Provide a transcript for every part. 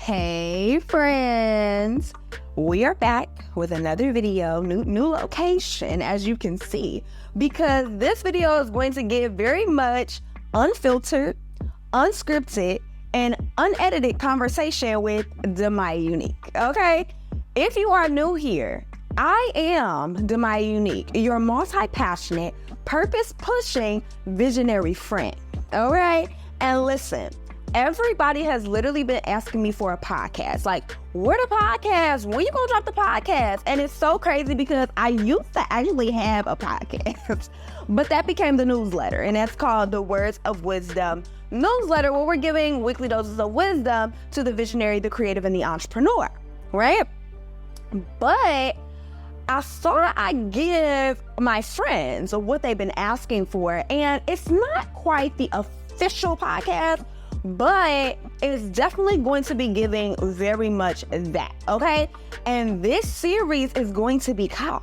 Hey friends, we are back with another video, new location as you can see, because this video is going to give very much unfiltered, unscripted, and unedited conversation with Demaya Unique, okay? If you are new here, I am Demaya Unique, your multi-passionate, purpose-pushing, visionary friend, all right? And listen, everybody has literally been asking me for a podcast. Like, where the podcast? When you gonna drop the podcast? And it's so crazy because I used to actually have a podcast, but that became the newsletter, and that's called the Words of Wisdom newsletter, where we're giving weekly doses of wisdom to the visionary, the creative, and the entrepreneur, right? But I thought I'd give my friends what they've been asking for, and it's not quite the official podcast, but it's definitely going to be giving very much that, okay? And this series is going to be called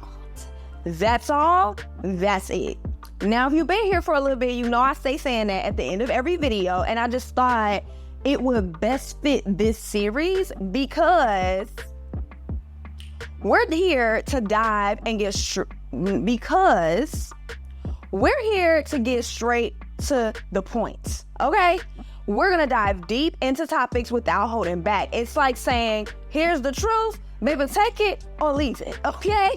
That's All, That's It. Now, if you've been here for a little bit, you know I stay saying that at the end of every video, and I just thought it would best fit this series because we're here to dive and get straight to the point, okay? We're gonna dive deep into topics without holding back. It's like saying, here's the truth, baby, take it or leave it, okay?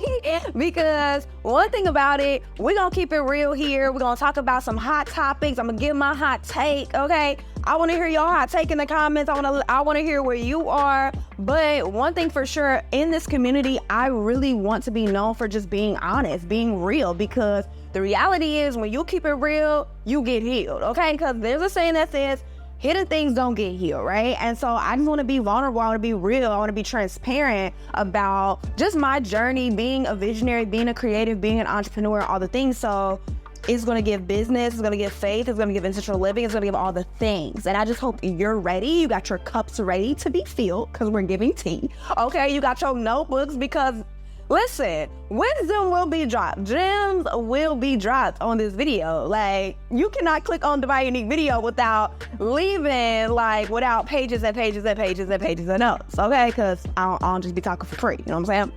Because one thing about it, we're gonna keep it real here. We're gonna talk about some hot topics. I'm gonna give my hot take, okay? I wanna hear your hot take in the comments. I wanna hear where you are. But one thing for sure, in this community, I really want to be known for just being honest, being real, because the reality is when you keep it real, you get healed, okay? Because there's a saying that says, hidden things don't get healed, right? And so I just want to be vulnerable. I want to be real. I want to be transparent about just my journey, being a visionary, being a creative, being an entrepreneur, all the things. So it's going to give business, it's going to give faith, it's going to give intentional living, it's going to give all the things. And I just hope you're ready. You got your cups ready to be filled because we're giving tea, okay? You got your notebooks because listen, wisdom will be dropped. Gems will be dropped on this video. Like, you cannot click on Demaya Unique video without leaving, without pages and pages and pages and pages of notes, okay? Because I don't just be talking for free, you know what I'm saying?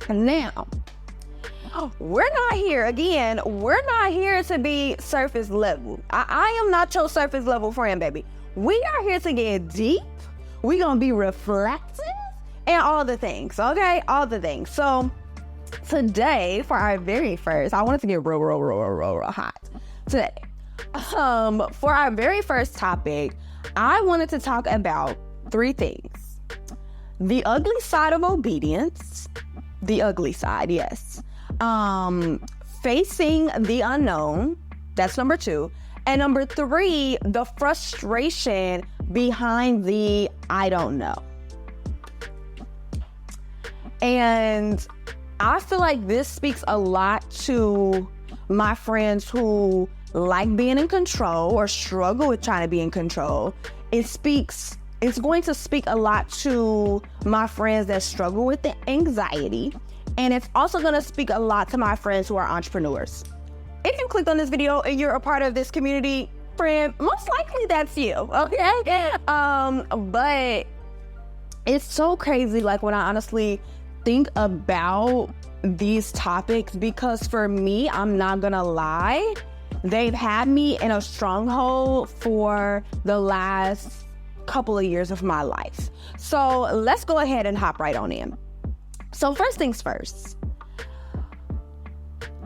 And now, we're not here to be surface level. I am not your surface level friend, baby. We are here to get deep. We're going to be reflective. And all the things, okay? All the things. So today, for our very first, I wanted to get real hot today. For our very first topic, I wanted to talk about three things. The ugly side of obedience. The ugly side, yes. Facing the unknown. That's number 2. And number 3, the frustration behind the I don't know. And I feel like this speaks a lot to my friends who like being in control or struggle with trying to be in control. It's going to speak a lot to my friends that struggle with the anxiety. And it's also going to speak a lot to my friends who are entrepreneurs. If you clicked on this video and you're a part of this community, friend, most likely that's you, okay? But it's so crazy, like, when I honestly think about these topics, because for me, I'm not gonna lie, they've had me in a stronghold for the last couple of years of my life. So let's go ahead and hop right on in. So first things first,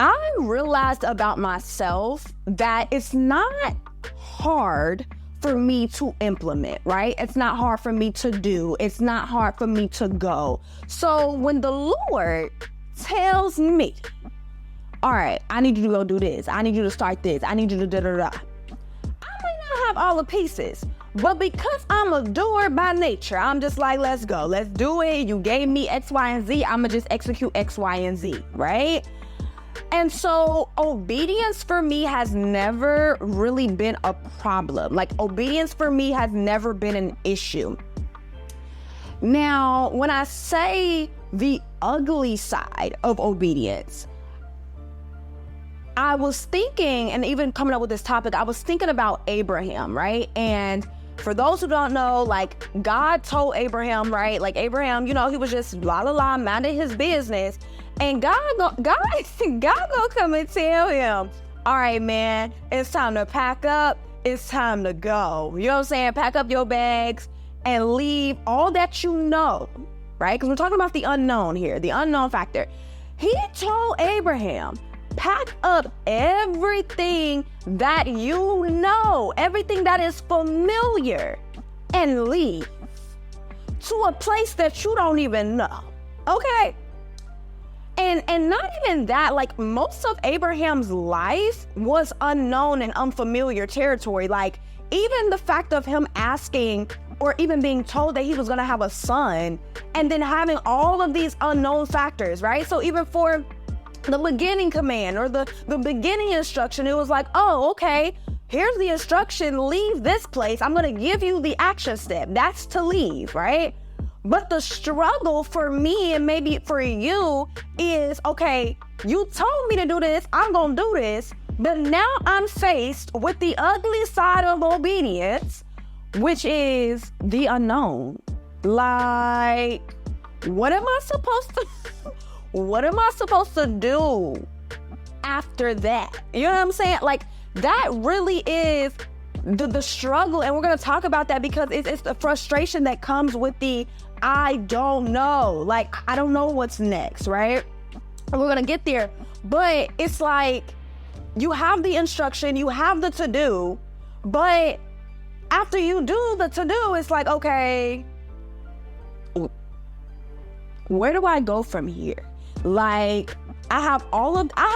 I realized about myself that it's not hard for me to implement, right? It's not hard for me to do. It's not hard for me to go. So when the Lord tells me, all right, I need you to go do this. I need you to start this. I need you to da-da-da. I may not have all the pieces, but because I'm a doer by nature, I'm just like, let's go. Let's do it. You gave me X, Y, and Z. I'm going to just execute X, Y, and Z, right? And so obedience for me has never really been a problem. Like, obedience for me has never been an issue. Now, when I say the ugly side of obedience, I was thinking, and even coming up with this topic, I was thinking about Abraham, right? And For those who don't know, like, God told Abraham, right? Like, Abraham, you know, he was just minding his business. And God gonna come and tell him, all right, man, it's time to pack up. It's time to go. You know what I'm saying? Pack up your bags and leave all that you know, right? Because we're talking about the unknown here, the unknown factor. He told Abraham, pack up everything that you know, everything that is familiar, and leave to a place that you don't even know, okay? And not even that, like, most of Abraham's life was unknown and unfamiliar territory. Like, even the fact of him asking or even being told that he was gonna have a son and then having all of these unknown factors, right? So even for the beginning command or the beginning instruction, it was like, oh, okay, here's the instruction, leave this place. I'm gonna give you the action step. That's to leave, right? But the struggle for me and maybe for you is, okay, you told me to do this, I'm gonna do this, but now I'm faced with the ugly side of obedience, which is the unknown. Like, what am I supposed to do after that? You know what I'm saying? Like, that really is the struggle, and we're gonna talk about that because it's the frustration that comes with the I don't know. Like, I don't know what's next, right? And we're gonna get there, but it's like you have the instruction, you have the to-do, but after you do the to-do, it's like, okay, where do I go from here? Like, I have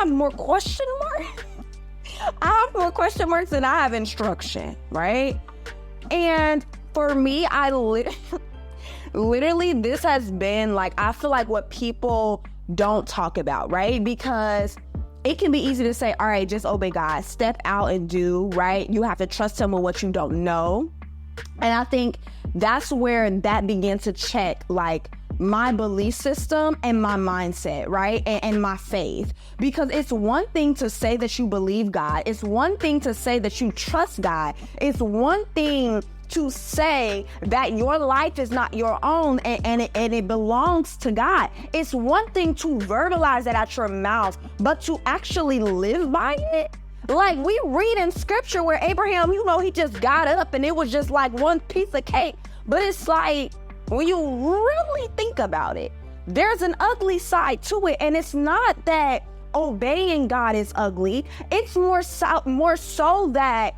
more question marks. I have more question marks than I have instruction, right? And for me, I literally, this has been like, I feel like what people don't talk about, right? Because it can be easy to say, all right, just obey God, step out and do, right? You have to trust him with what you don't know. And I think that's where that began to check, like, my belief system and my mindset, right? And my faith. Because it's one thing to say that you believe God. It's one thing to say that you trust God. It's one thing to say that your life is not your own and it belongs to God. It's one thing to verbalize that at your mouth, but to actually live by it. Like, we read in scripture where Abraham, you know, he just got up and it was just like one piece of cake. But it's like, when you really think about it, there's an ugly side to it. And it's not that obeying God is ugly. It's more so that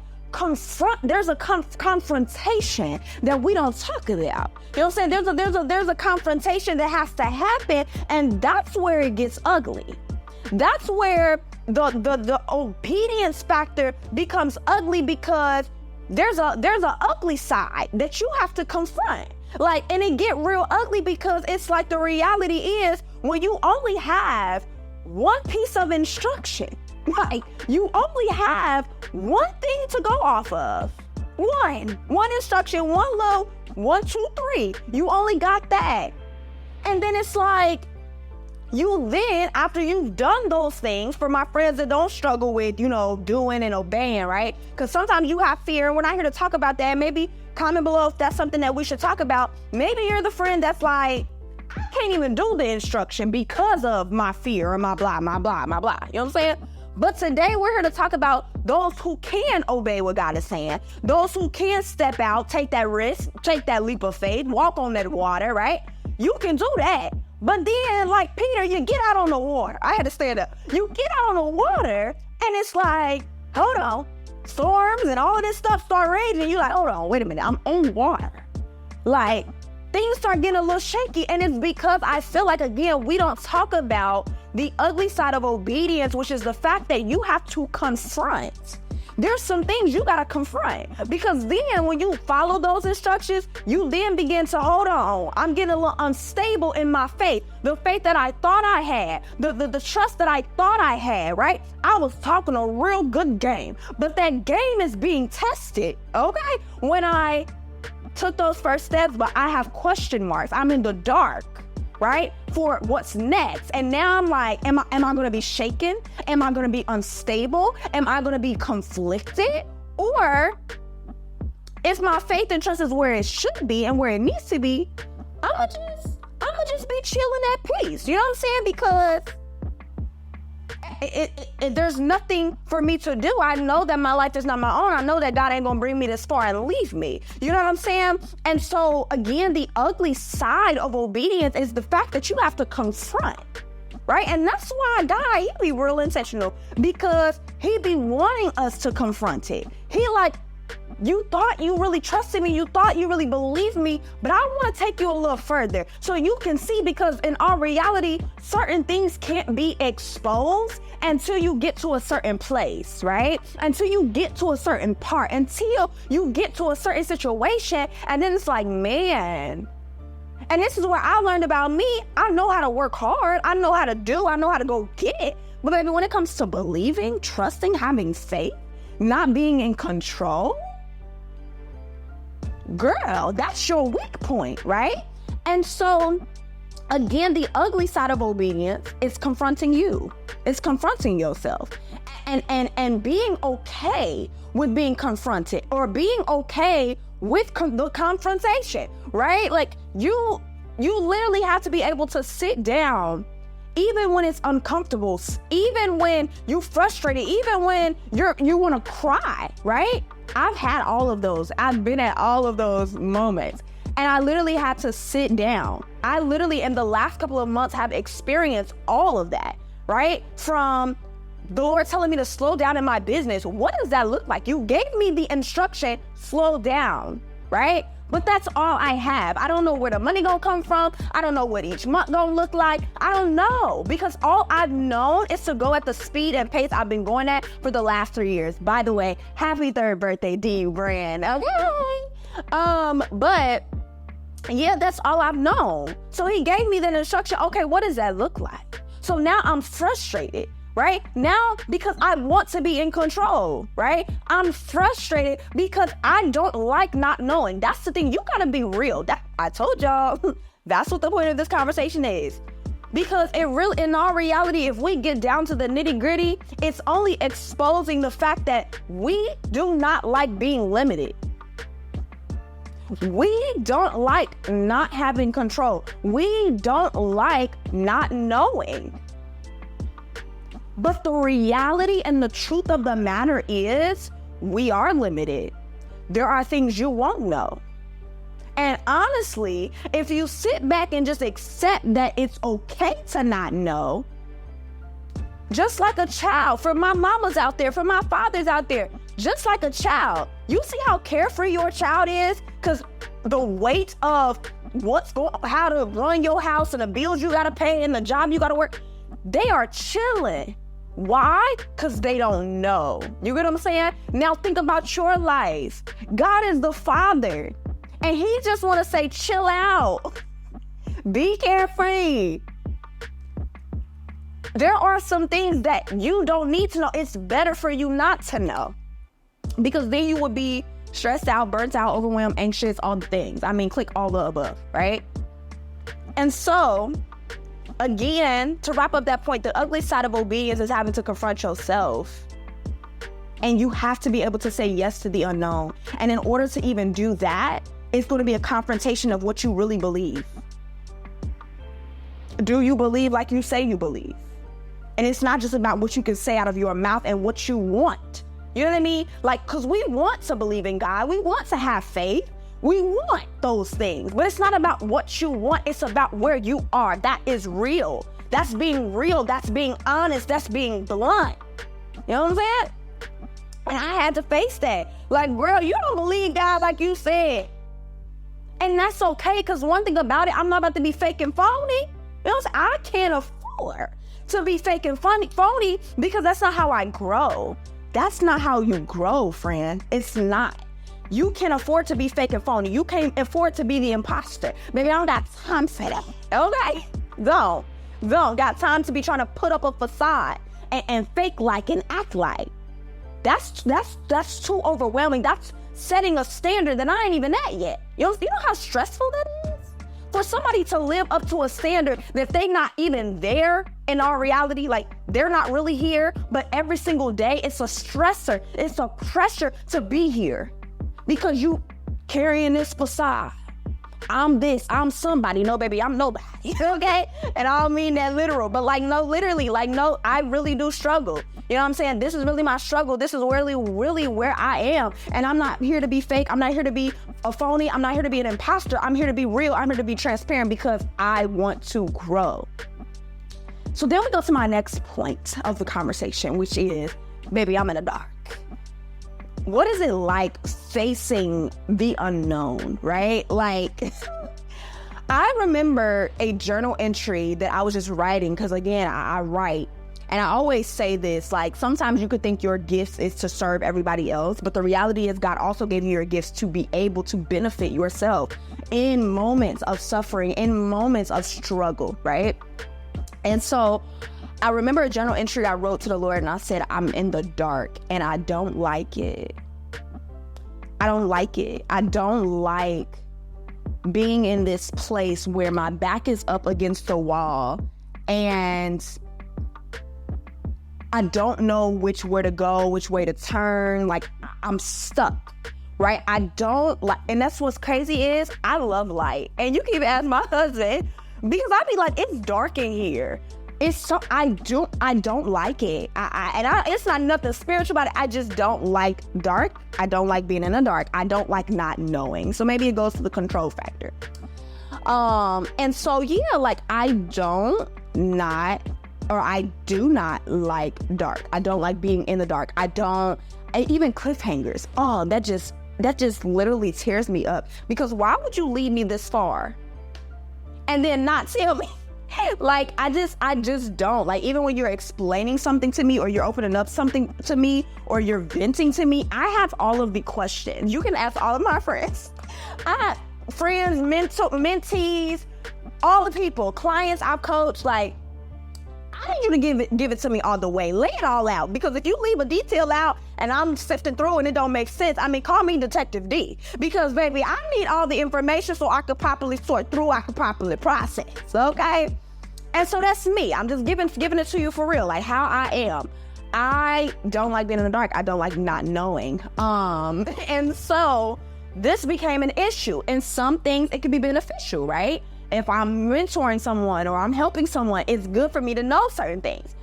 there's a confrontation that we don't talk about. You know what I'm saying? There's a confrontation that has to happen, and that's where it gets ugly. That's where the obedience factor becomes ugly, because there's a ugly side that you have to confront. Like, and it get real ugly because it's like the reality is when you only have one piece of instruction, right? You only have one thing to go off of. One instruction, one low, 1, 2, 3. You only got that. And then it's like, you then, after you've done those things, for my friends that don't struggle with, you know, doing and obeying, right? Because sometimes you have fear, and we're not here to talk about that. Maybe comment below if that's something that we should talk about. Maybe you're the friend that's like, I can't even do the instruction because of my fear or my blah, my blah, my blah. You know what I'm saying? But today we're here to talk about those who can obey what God is saying, those who can step out, take that risk, take that leap of faith, walk on that water, right? You can do that. But then, like Peter, you get out on the water. I had to stand up. You get out on the water, and it's like, hold on. Storms and all of this stuff start raging. And you're like, hold on, wait a minute. I'm on water. Like, things start getting a little shaky. And it's because I feel like, again, we don't talk about the ugly side of obedience, which is the fact that you have to confront. There's some things you gotta confront, because then when you follow those instructions, you then begin to, hold on, I'm getting a little unstable in my faith. The faith that I thought I had, the trust that I thought I had, right? I was talking a real good game, but that game is being tested, okay? When I took those first steps, but I have question marks. I'm in the dark, right? For what's next. And now I'm like, am I gonna be shaken? Am I gonna be unstable? Am I gonna be conflicted? Or if my faith and trust is where it should be and where it needs to be, I'ma just be chilling at peace. You know what I'm saying? Because there's nothing for me to do. I know that my life is not my own. I know that God ain't gonna bring me this far and leave me. You know what I'm saying? And so again, the ugly side of obedience is the fact that you have to confront, right? And that's why God, he be real intentional, because he be wanting us to confront it. He like, you thought you really trusted me, you thought you really believed me, but I want to take you a little further so you can see, because in our reality, certain things can't be exposed until you get to a certain place, right? Until you get to a certain part, until you get to a certain situation, and then it's like, man. And this is where I learned about me. I know how to work hard. I know how to do. I know how to go get it. But baby, when it comes to believing, trusting, having faith, not being in control, girl, that's your weak point, right? And so, again, the ugly side of obedience is confronting you. It's confronting yourself. And being okay with being confronted, or being okay with the confrontation, right? Like, you literally have to be able to sit down even when it's uncomfortable, even when you're frustrated, even when you want to cry, right? I've had all of those. I've been at all of those moments. And I literally had to sit down. I literally, in the last couple of months, have experienced all of that, right? From the Lord telling me to slow down in my business. What does that look like? You gave me the instruction, slow down, right? But that's all I have. I don't know where the money gonna come from. I don't know what each month gonna look like. I don't know, because all I've known is to go at the speed and pace I've been going at for the last 3 years. By the way, happy 3rd birthday, D Brand. Okay. But yeah, that's all I've known. So he gave me that instruction. Okay, what does that look like? So now I'm frustrated. Right? Now, because I want to be in control, right? I'm frustrated because I don't like not knowing. That's the thing. You gotta be real. I told y'all, that's what the point of this conversation is. Because in our reality, if we get down to the nitty gritty, it's only exposing the fact that we do not like being limited. We don't like not having control. We don't like not knowing. But the reality and the truth of the matter is, we are limited. There are things you won't know. And honestly, if you sit back and just accept that it's okay to not know, just like a child, for my mamas out there, for my fathers out there, just like a child, you see how carefree your child is? Because the weight of how to run your house and the bills you gotta pay and the job you gotta work, they are chilling. Why? Because they don't know. You get what I'm saying? Now think about your life. God is the Father, and he just want to say, chill out. Be carefree. There are some things that you don't need to know. It's better for you not to know, because then you would be stressed out, burnt out, overwhelmed, anxious, all the things. I mean, click all the above, right? And so, again, to wrap up that point, the ugly side of obedience is having to confront yourself. And you have to be able to say yes to the unknown. And in order to even do that, it's going to be a confrontation of what you really believe. Do you believe like you say you believe? And it's not just about what you can say out of your mouth and what you want. You know what I mean? Like, because we want to believe in God. We want to have faith. We want those things, but it's not about what you want. It's about where you are. That is real. That's being real. That's being honest. That's being blunt. You know what I'm saying? And I had to face that. Like, girl, you don't believe God like you said. And that's okay, because one thing about it, I'm not about to be fake and phony. You know what I'm saying? I can't afford to be fake and phony, because that's not how I grow. That's not how you grow, friend. It's not. You can afford to be fake and phony. You can't afford to be the imposter. Maybe I don't got time for that. Okay? Don't got time to be trying to put up a facade and fake like and act like. That's too overwhelming. That's setting a standard that I ain't even at yet. You know how stressful that is? For somebody to live up to a standard that they not even there in our reality, like they're not really here, but every single day it's a stressor. It's a pressure to be here. Because you carrying this facade. I'm this, I'm somebody. No, baby, I'm nobody, okay? And I don't mean that literal, but like, no, literally, like, no, I really do struggle. You know what I'm saying? This is really my struggle. This is really, really where I am. And I'm not here to be fake. I'm not here to be a phony. I'm not here to be an imposter. I'm here to be real. I'm here to be transparent because I want to grow. So then we go to my next point of the conversation, which is, baby, I'm in the dark. What is it like facing the unknown, right? Like, I remember a journal entry that I was just writing, because again, I write, and I always say this, like, sometimes you could think your gift is to serve everybody else, but the reality is God also gave you your gifts to be able to benefit yourself in moments of suffering, in moments of struggle, right? And so I remember a journal entry I wrote to the Lord, and I said, I'm in the dark and I don't like it. I don't like it. I don't like being in this place where my back is up against the wall and I don't know which way to go, which way to turn. Like, I'm stuck, right? I don't like, and that's what's crazy is I love light. And you can even ask my husband, because I'd be like, it's dark in here. It's so, I don't like it. It's not nothing spiritual about it. I just don't like dark. I don't like being in the dark. I don't like not knowing. So maybe it goes to the control factor. And so, yeah, like I do not like dark. I don't like being in the dark. Even cliffhangers. Oh, that just literally tears me up, because why would you lead me this far and then not tell me? Like, I just don't. Like, even when you're explaining something to me, or you're opening up something to me, or you're venting to me, I have all of the questions. You can ask all of my friends. I have friends, mentees, all the people, clients I've coached. Like, I need you to give it to me all the way. Lay it all out. Because if you leave a detail out and I'm sifting through and it don't make sense, I mean, call me Detective D. Because, baby, I need all the information so I could properly sort through, I could properly process, okay? And so that's me. I'm just giving it to you for real, like how I am. I don't like being in the dark. I don't like not knowing. And so this became an issue. In some things, it can be beneficial, right? If I'm mentoring someone or I'm helping someone, it's good for me to know certain things.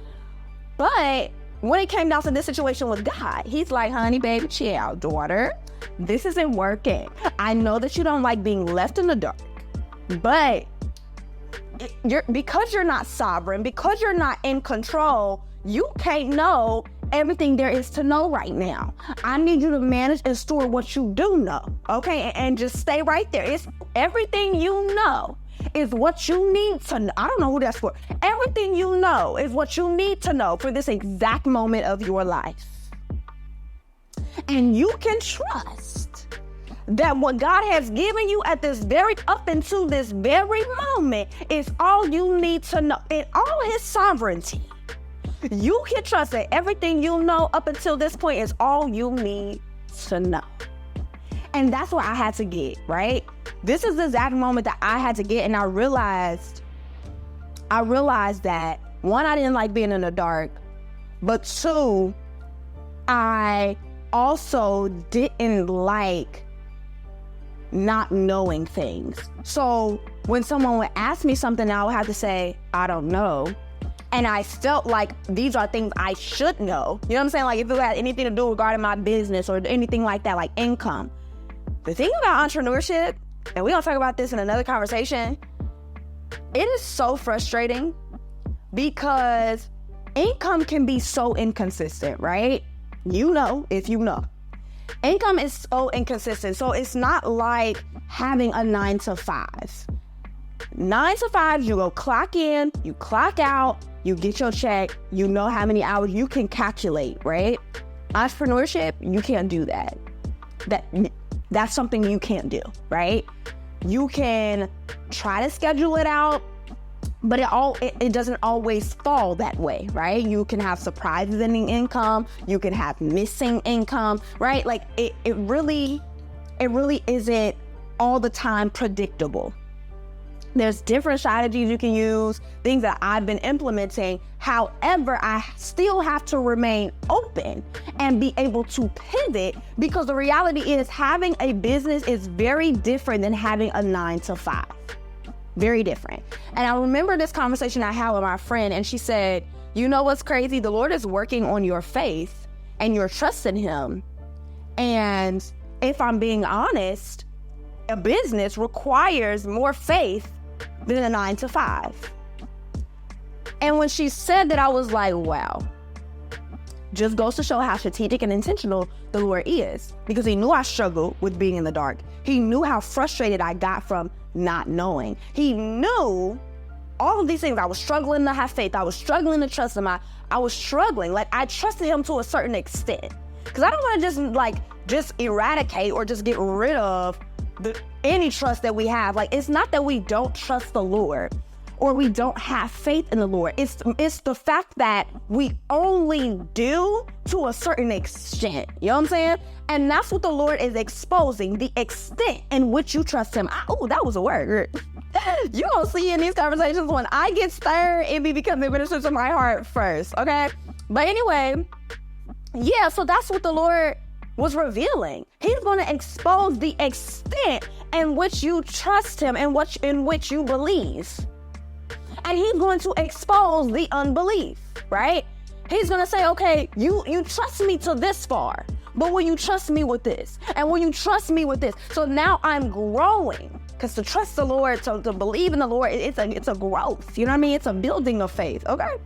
But when it came down to this situation with God, he's like, honey, baby, chill out, daughter. This isn't working. I know that you don't like being left in the dark, but because you're not sovereign, because you're not in control, you can't know everything there is to know right now. I need you to manage and store what you do know, okay? And just stay right there. It's everything you know is what you need to know. I don't know who that's for. Everything you know is what you need to know for this exact moment of your life. And you can trust that what God has given you at this up until this very moment is all you need to know. In all his sovereignty, you can trust that everything you know up until this point is all you need to know. And that's what I had to get, right? This is the exact moment that I had to get, and I realized that, one, I didn't like being in the dark, but two, I also didn't like not knowing things. So when someone would ask me something, I would have to say, I don't know. And I felt like these are things I should know. You know what I'm saying? Like, if it had anything to do regarding my business or anything like that, like income. The thing about entrepreneurship, and we're gonna talk about this in another conversation, it is so frustrating because income can be so inconsistent, right? You know, if you know. Income is so inconsistent. So it's not like having a 9 to 5. 9 to 5, you go clock in, you clock out, you get your check, you know how many hours you can calculate, right? Entrepreneurship, you can't do that. That's something you can't do, right? You can try to schedule it out, but it doesn't always fall that way, right? You can have surprises in the income, you can have missing income, right? Like it really isn't all the time predictable. There's different strategies you can use, things that I've been implementing. However, I still have to remain open and be able to pivot, because the reality is having a business is very different than having a 9-to-5. Very different. And I remember this conversation I had with my friend, and she said, you know what's crazy? The Lord is working on your faith and your trust in him. And if I'm being honest, a business requires more faith than a 9-to-5. And when she said that, I was like, wow. Just goes to show how strategic and intentional the Lord is, because he knew I struggled with being in the dark. He knew how frustrated I got from not knowing. He knew all of these things. I was struggling to have faith. I was struggling to trust him. I was struggling. Like, I trusted him to a certain extent, because I don't want to just eradicate or just get rid of any trust that we have. Like, it's not that we don't trust the Lord or we don't have faith in the Lord. It's the fact that we only do to a certain extent. You know what I'm saying? And that's what the Lord is exposing, the extent in which you trust him. Oh, that was a word. You gonna see in these conversations, when I get stirred, it be because it ministers to my heart first, okay? But anyway, yeah, so that's what the Lord was revealing. He's going to expose the extent in which you trust him and in which you believe. And he's going to expose the unbelief, right? He's going to say, okay, you trust me to this far, but will you trust me with this? And will you trust me with this? So now I'm growing, because to trust the Lord, to believe in the Lord, it's a growth. You know what I mean? It's a building of faith, okay?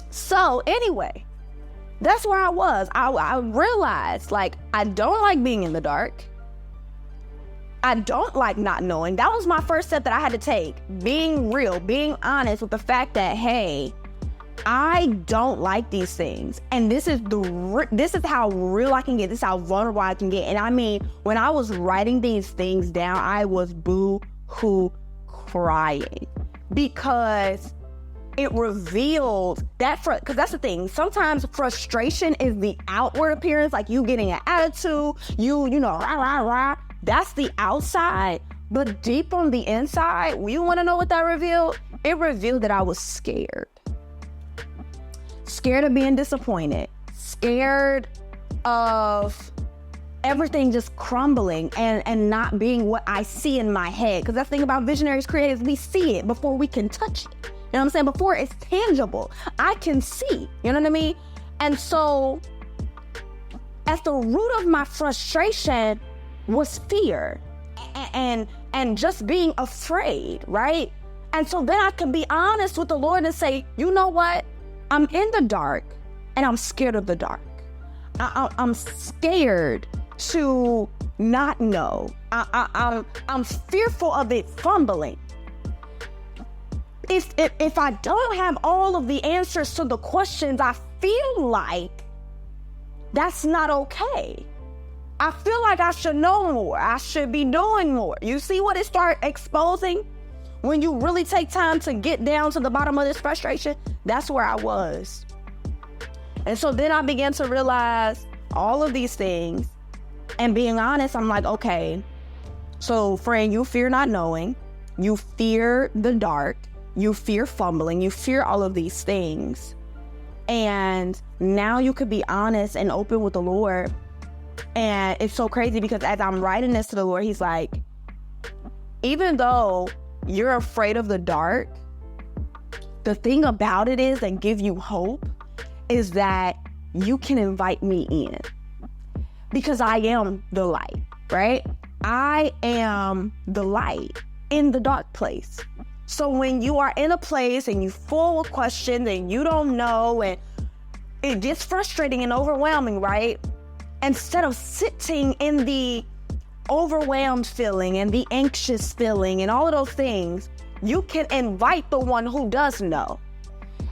So anyway, that's where I was. I realized, like, I don't like being in the dark. I don't like not knowing. That was my first step that I had to take. Being real, being honest with the fact that, hey, I don't like these things. And this is how real I can get. This is how vulnerable I can get. And I mean, when I was writing these things down, I was boo-hoo crying, because it revealed that, because that's the thing. Sometimes frustration is the outward appearance, like you getting an attitude, you know, rah, rah, rah. That's the outside. But deep on the inside, you want to know what that revealed? It revealed that I was scared. Scared of being disappointed. Scared of everything just crumbling and not being what I see in my head. Because that's the thing about visionaries, creatives, we see it before we can touch it. You know what I'm saying? Before it's tangible, I can see, you know what I mean? And so at the root of my frustration was fear and just being afraid, right? And so then I can be honest with the Lord and say, you know what? I'm in the dark and I'm scared of the dark. I'm scared to not know. I'm fearful of it fumbling. If I don't have all of the answers to the questions, I feel like that's not okay. I feel like I should know more. I should be doing more. You see what it start exposing? When you really take time to get down to the bottom of this frustration, that's where I was. And so then I began to realize all of these things, and being honest, I'm like, okay, so friend, you fear not knowing, you fear the dark, you fear fumbling, you fear all of these things. And now you could be honest and open with the Lord. And it's so crazy, because as I'm writing this to the Lord, he's like, even though you're afraid of the dark, the thing about it is, and give you hope, is that you can invite me in, because I am the light, right? I am the light in the dark place. So when you are in a place and you full of questions and you don't know, and it gets frustrating and overwhelming, right? Instead of sitting in the overwhelmed feeling and the anxious feeling and all of those things, you can invite the one who does know,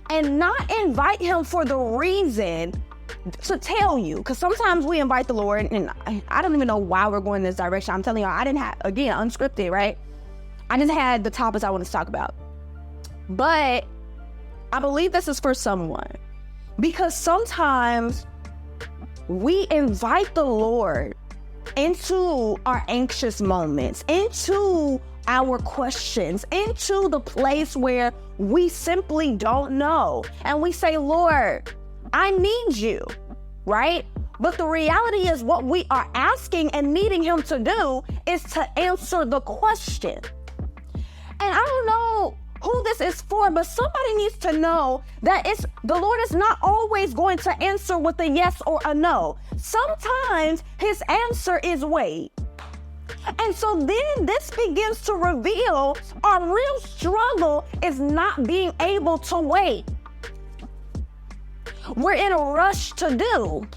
and not invite him for the reason to tell you. Because sometimes we invite the Lord, and I don't even know why we're going this direction. I'm telling y'all, I didn't have, again, unscripted, right? I just had the topics I wanted to talk about. But I believe this is for someone, because sometimes we invite the Lord into our anxious moments, into our questions into the place where we simply don't know. And we say, Lord, I need you, right? But the reality is what we are asking and needing him to do is to answer the question. And I don't know who this is for, but somebody needs to know that the Lord is not always going to answer with a yes or a no. Sometimes his answer is wait. And so then this begins to reveal our real struggle is not being able to wait. We're in a rush to do.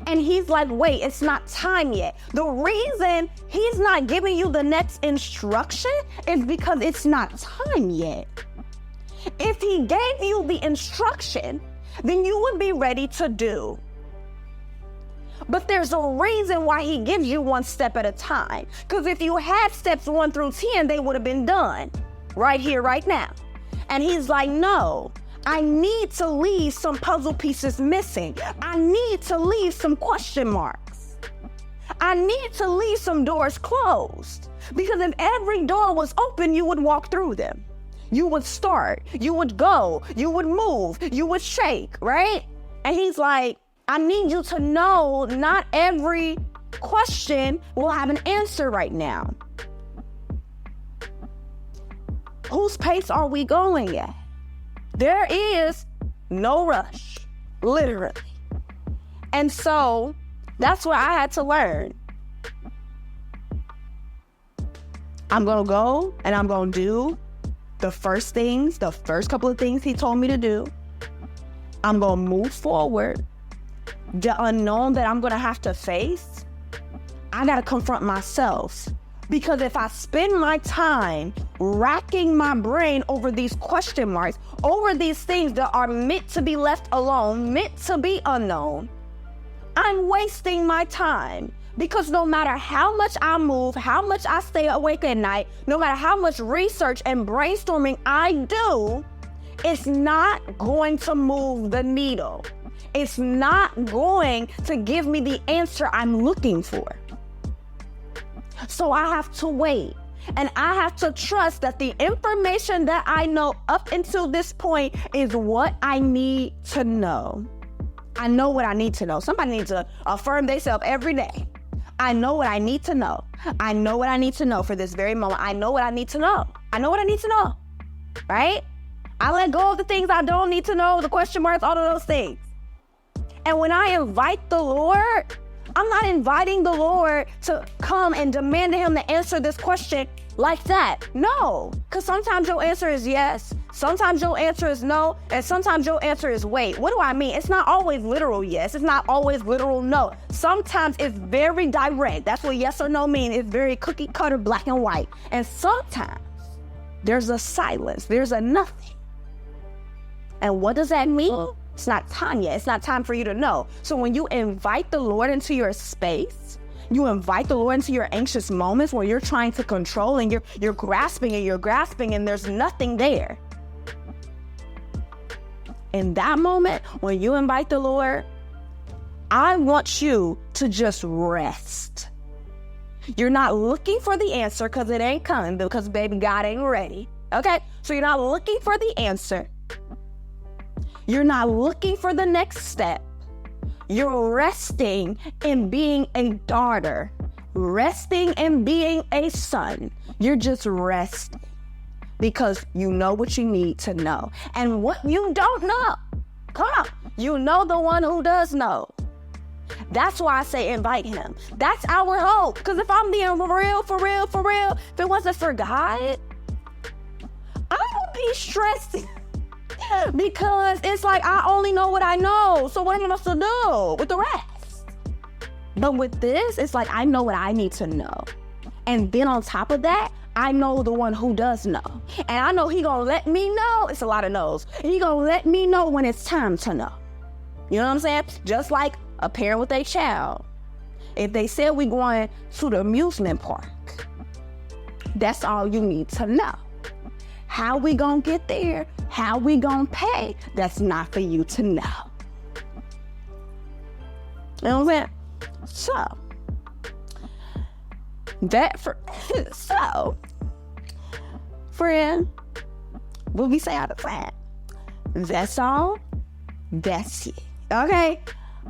And he's like, wait, it's not time yet. The reason he's not giving you the next instruction is because it's not time yet. If he gave you the instruction, then you would be ready to do. But there's a reason why he gives you one step at a time. Because if you had steps 1 through 10, they would have been done right here, right now. And he's like, no. I need to leave some puzzle pieces missing. I need to leave some question marks. I need to leave some doors closed. Because if every door was open, you would walk through them. You would start, you would go, you would move, you would shake, right? And he's like, I need you to know not every question will have an answer right now. Whose pace are we going at? There is no rush, literally. And so that's what I had to learn. I'm going to go and I'm going to do the first couple of things he told me to do. I'm going to move forward. The unknown that I'm going to have to face, I got to confront myself. Because if I spend my time racking my brain over these question marks, over these things that are meant to be left alone, meant to be unknown, I'm wasting my time. Because no matter how much I move, how much I stay awake at night, no matter how much research and brainstorming I do, it's not going to move the needle. It's not going to give me the answer I'm looking for. So I have to wait, and I have to trust that the information that I know up until this point is what I need to know. I know what I need to know. Somebody needs to affirm themselves every day. I know what I need to know. I know what I need to know for this very moment. I know what I need to know. I know what I need to know, right? I let go of the things I don't need to know, the question marks, all of those things. And when I invite the Lord, I'm not inviting the Lord to come and demand him to answer this question like that. No, because sometimes your answer is yes, sometimes your answer is no, and sometimes your answer is wait. What do I mean? It's not always literal yes, it's not always literal no. Sometimes it's very direct. That's what yes or no mean. It's very cookie cutter, black and white. And sometimes there's a silence, there's a nothing. And what does that mean? It's not time yet. It's not time for you to know. So when you invite the Lord into your space, you invite the Lord into your anxious moments where you're trying to control and you're grasping and there's nothing there. In that moment, when you invite the Lord, I want you to just rest. You're not looking for the answer because it ain't coming, because baby, God ain't ready. Okay? So you're not looking for the answer. You're not looking for the next step. You're resting in being a daughter, resting in being a son. You're just resting because you know what you need to know. And what you don't know, come on, you know the one who does know. That's why I say invite him. That's our hope. Because if I'm being for real, if it wasn't for God, I would be stressed. Because it's like, I only know what I know. So what am I supposed to do with the rest? But with this, it's like, I know what I need to know. And then on top of that, I know the one who does know. And I know he gonna let me know. It's a lot of no's. He gonna let me know when it's time to know. You know what I'm saying? Just like a parent with a child. If they said we going to the amusement park, that's all you need to know. How we gonna get there? How we gonna pay? That's not for you to know. You know what I'm saying? So friend, what we say out of that. That's all. That's it. Okay.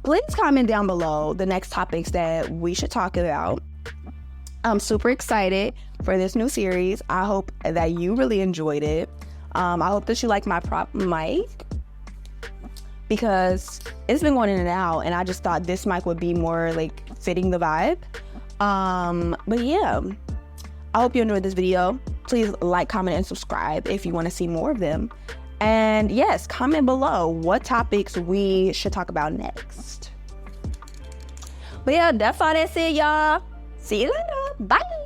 Please comment down below the next topics that we should talk about. I'm super excited for this new series. I hope that you really enjoyed it. I hope that you like my prop mic, because it's been going in and out, and I just thought this mic would be more like fitting the vibe. But yeah, I hope you enjoyed this video. Please like, comment, and subscribe if you want to see more of them. And yes, comment below what topics we should talk about next. But yeah, that's all. That's it, y'all. See you later. Bye.